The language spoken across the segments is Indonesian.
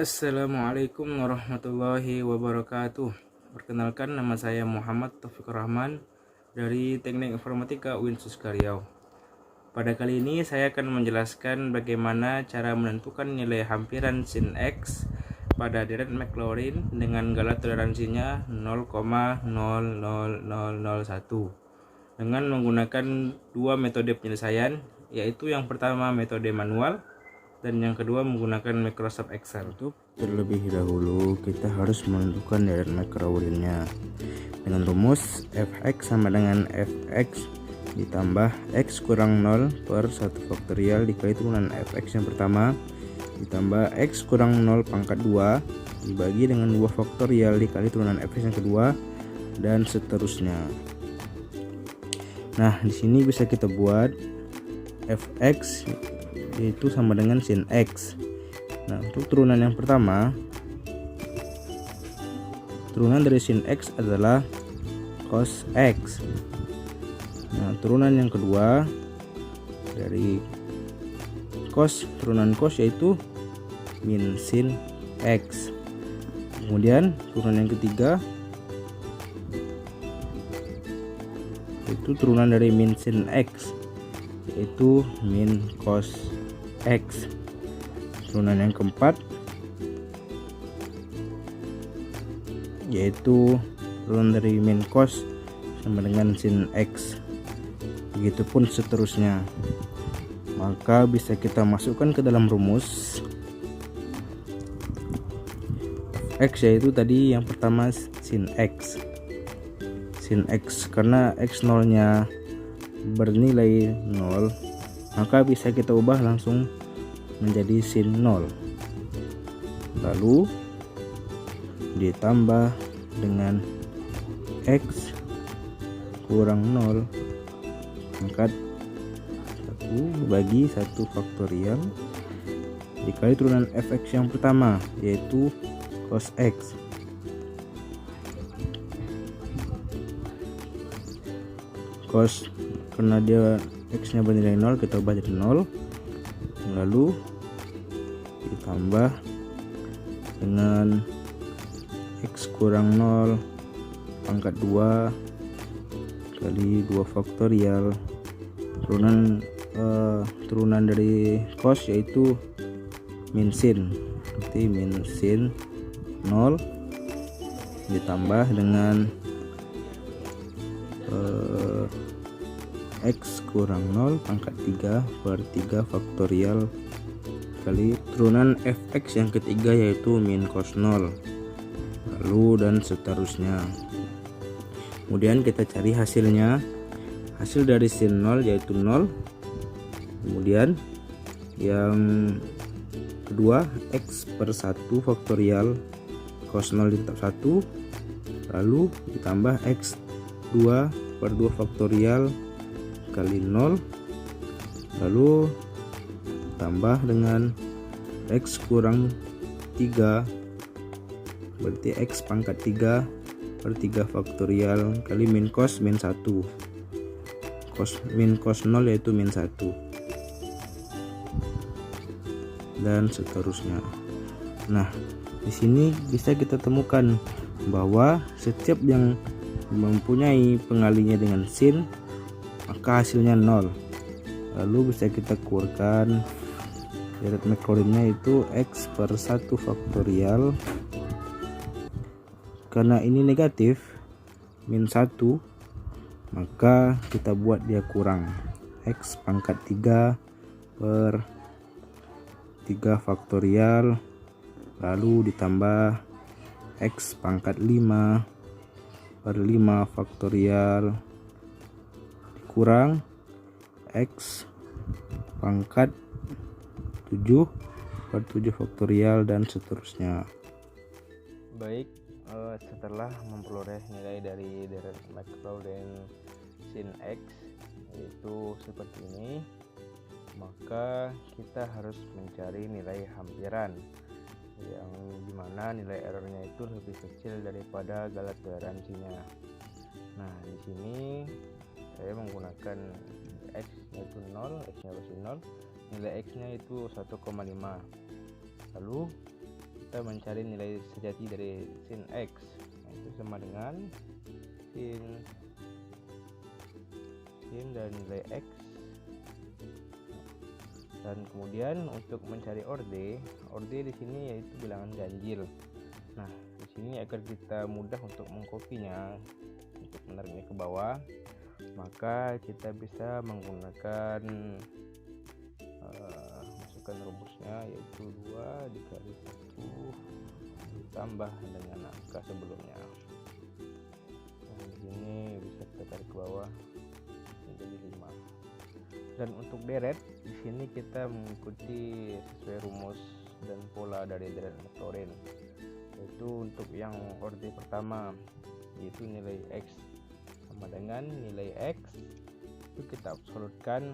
Assalamualaikum warahmatullahi wabarakatuh. Perkenalkan, nama saya Muhammad Taufikur Rahman dari Teknik Informatika UIN Suskaryau. Pada kali ini saya akan menjelaskan bagaimana cara menentukan nilai hampiran sin X pada deret Maclaurin dengan galah toleransinya 0,00001 dengan menggunakan dua metode penyelesaian, yaitu yang pertama metode manual dan yang kedua menggunakan Microsoft Excel. Untuk terlebih dahulu kita harus menentukan deret Maclaurinnya dengan rumus fx sama dengan fx ditambah x kurang 0 per 1 faktorial dikali turunan fx yang pertama ditambah x kurang 0 pangkat 2 dibagi dengan 2 faktorial dikali turunan fx yang kedua, dan seterusnya. Nah, di sini bisa kita buat fx yaitu sama dengan sin X. Nah, untuk turunan yang pertama, turunan dari sin X adalah cos X. Nah, turunan yang kedua dari cos, turunan cos yaitu min sin X. Kemudian turunan yang ketiga yaitu turunan dari min sin X, yaitu min cos X. Turunan yang keempat yaitu turunan dari min cos sama dengan sin X, begitupun seterusnya. Maka bisa kita masukkan ke dalam rumus X, yaitu tadi yang pertama sin X, karena X0 nya bernilai 0, maka bisa kita ubah langsung menjadi sin 0, lalu ditambah dengan x kurang 0 pangkat 1 bagi 1 faktorial dikali turunan fx yang pertama yaitu cos x. Cos, karena dia x nya bernilai 0, kita ubah jadi 0, lalu ditambah dengan x kurang 0 pangkat 2 kali 2 faktorial turunan dari cos yaitu min sin, berarti min sin 0 ditambah dengan x kurang 0 pangkat 3 per 3 faktorial kali turunan fx yang ketiga yaitu min cos 0, lalu dan seterusnya. Kemudian kita cari hasilnya. Hasil dari sin 0 yaitu 0. Kemudian yang kedua x per 1 faktorial cos 0 tetap 1, lalu ditambah x 2 per 2 faktorial kali 0, lalu tambah dengan x kurang 3, berarti x pangkat 3 per 3 faktorial kali min cos 1, min cos 0 yaitu min 1, dan seterusnya. Nah, di sini bisa kita temukan bahwa setiap yang mempunyai pengalinya dengan sin maka hasilnya 0. Lalu bisa kita keluarkan deret Maclaurinnya itu x per 1 faktorial, karena ini negatif min 1 maka kita buat dia kurang x pangkat 3 per 3 faktorial lalu ditambah x pangkat 5 per 5 faktorial dikurang x pangkat 7 per 7 faktorial dan seterusnya. Baik, setelah memperoleh nilai dari deret Maclaurin sin X yaitu seperti ini, maka kita harus mencari nilai hampiran yang dimana nilai errornya itu lebih kecil daripada galah toleransinya. Nah, di sini saya menggunakan x yaitu 0, x nya pasti 0, nilai x nya itu 1,5, lalu kita mencari nilai sejati dari sin X, itu sama dengan sin dan nilai X. Dan kemudian untuk mencari orde di sini yaitu bilangan ganjil. Nah, di sini agar kita mudah untuk mengkopinya, untuk menariknya ke bawah, maka kita bisa menggunakan masukkan rumusnya, yaitu 2 dikali 1 ditambah dengan angka sebelumnya. Nah, di sini bisa kita tarik ke bawah menjadi 5. Dan untuk deret di sini kita mengikuti sesuai rumus dan pola dari deret Maclaurin, yaitu untuk yang orde pertama yaitu nilai X sama dengan nilai X itu kita absolutkan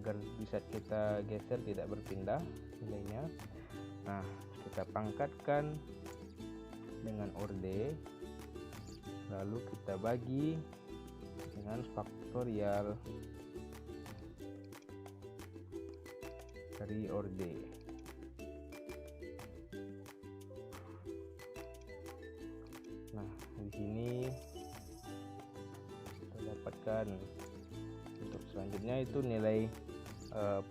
agar bisa kita geser tidak berpindah nilainya. Nah, kita pangkatkan dengan orde, lalu kita bagi dengan faktorial dari orde. Nah, di sini kita dapatkan untuk selanjutnya itu nilai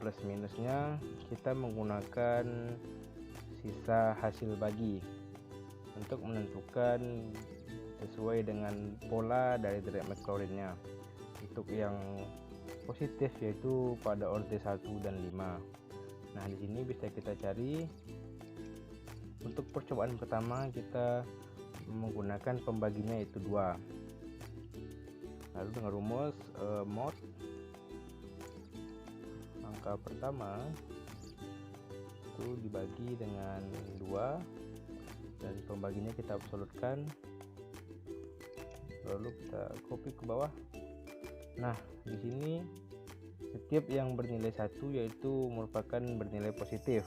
plus minusnya kita menggunakan sisa hasil bagi untuk menentukan sesuai dengan pola dari deret Maclaurin-nya. Untuk yang positif yaitu pada orde 1 dan 5. Nah, di sini bisa kita cari. Untuk percobaan pertama kita menggunakan pembaginya yaitu 2. Lalu dengan rumus mod angka pertama itu dibagi dengan 2 dan pembaginya kita absolutkan, lalu kita copy ke bawah. Nah, di sini setiap yang bernilai 1 yaitu merupakan bernilai positif.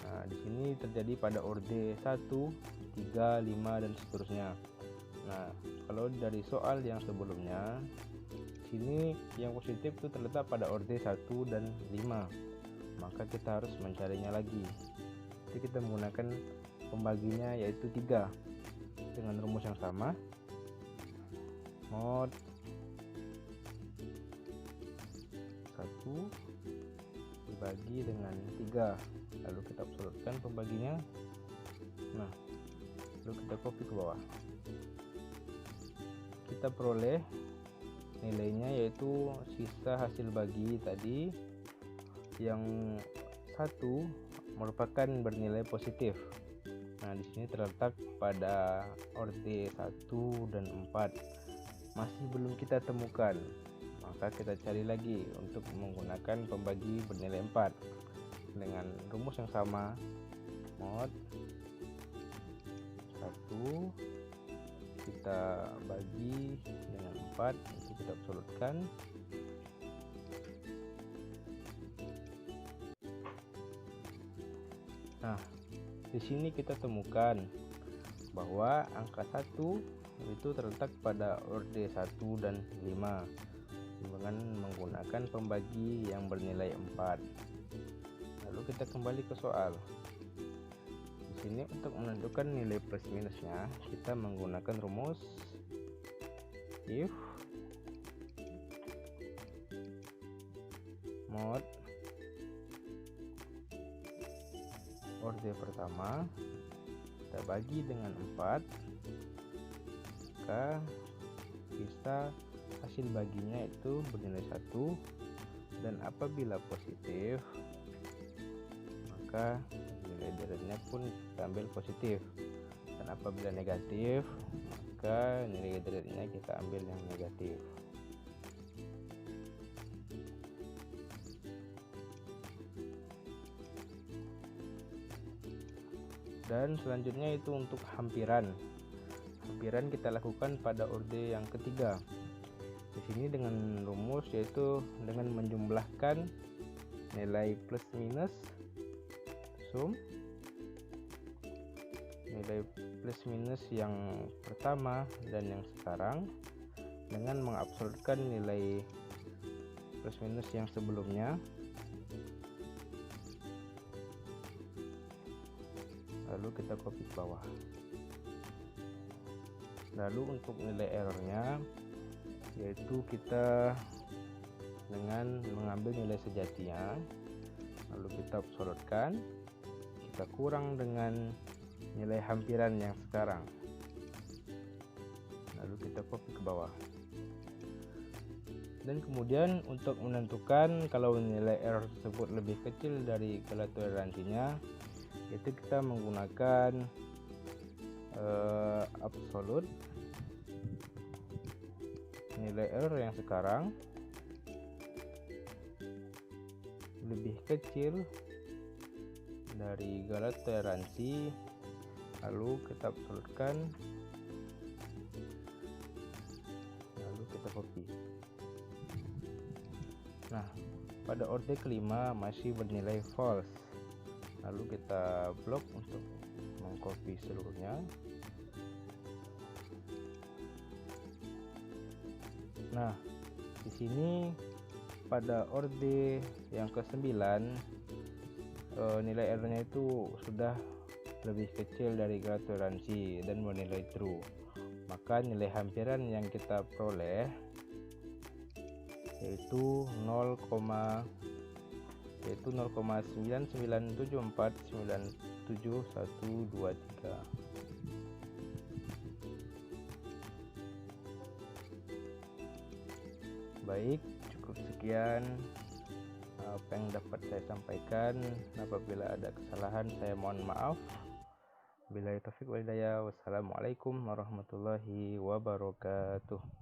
Nah, di sini terjadi pada orde 1, 3, 5 dan seterusnya. Nah, kalau dari soal yang sebelumnya, sini yang positif itu terletak pada orde 1 dan 5. Maka kita harus mencarinya lagi. Jadi kita menggunakan pembaginya yaitu 3 dengan rumus yang sama. Mod 1 dibagi dengan 3, lalu kita absolutkan pembaginya. Nah, lalu kita copy ke bawah. Kita peroleh nilainya yaitu sisa hasil bagi tadi yang 1 merupakan bernilai positif. Nah, di sini terletak pada orde 1 dan 4. Masih belum kita temukan, maka kita cari lagi untuk menggunakan pembagi bernilai 4 dengan rumus yang sama. Mod 1 kita bagi dengan 4, itu kita absolutkan. Nah, di sini kita temukan bahwa angka 1 itu terletak pada orde 1 dan 5 dengan menggunakan pembagi yang bernilai 4. Lalu kita kembali ke soal. Di sini untuk menentukan nilai plus minusnya kita menggunakan rumus if mod orde pertama kita bagi dengan 4, maka sisa hasil baginya itu bernilai 1, dan apabila positif maka nilai deretnya pun kita ambil positif, dan apabila negatif maka nilai deretnya kita ambil yang negatif. Dan selanjutnya itu untuk hampiran. Hampiran kita lakukan pada orde yang ketiga. Di sini dengan rumus yaitu dengan menjumlahkan nilai plus minus sum nilai plus minus yang pertama dan yang sekarang dengan mengabsolutkan nilai plus minus yang sebelumnya. lalu kita copy ke bawah. Lalu untuk nilai errornya, yaitu kita dengan mengambil nilai sejatinya, lalu kita absolutkan, kita kurang dengan nilai hampiran yang sekarang, lalu kita copy ke bawah. Dan kemudian untuk menentukan kalau nilai error tersebut lebih kecil dari skala toleransinya, yaitu kita menggunakan absolute nilai error yang sekarang lebih kecil dari skala toleransi, lalu kita absolutkan, lalu kita copy. Nah, pada order kelima masih bernilai false, lalu kita blok untuk mengcopy seluruhnya. Nah, di sini pada orde yang ke-9 nilai errornya itu sudah lebih kecil dari skala toleransi dan bernilai true, maka nilai hampiran yang kita peroleh yaitu 0,997497123. Baik, cukup sekian apa yang dapat saya sampaikan. Apabila ada kesalahan saya mohon maaf. Billahi taufiq wal hidayah. Wassalamualaikum warahmatullahi wabarakatuh.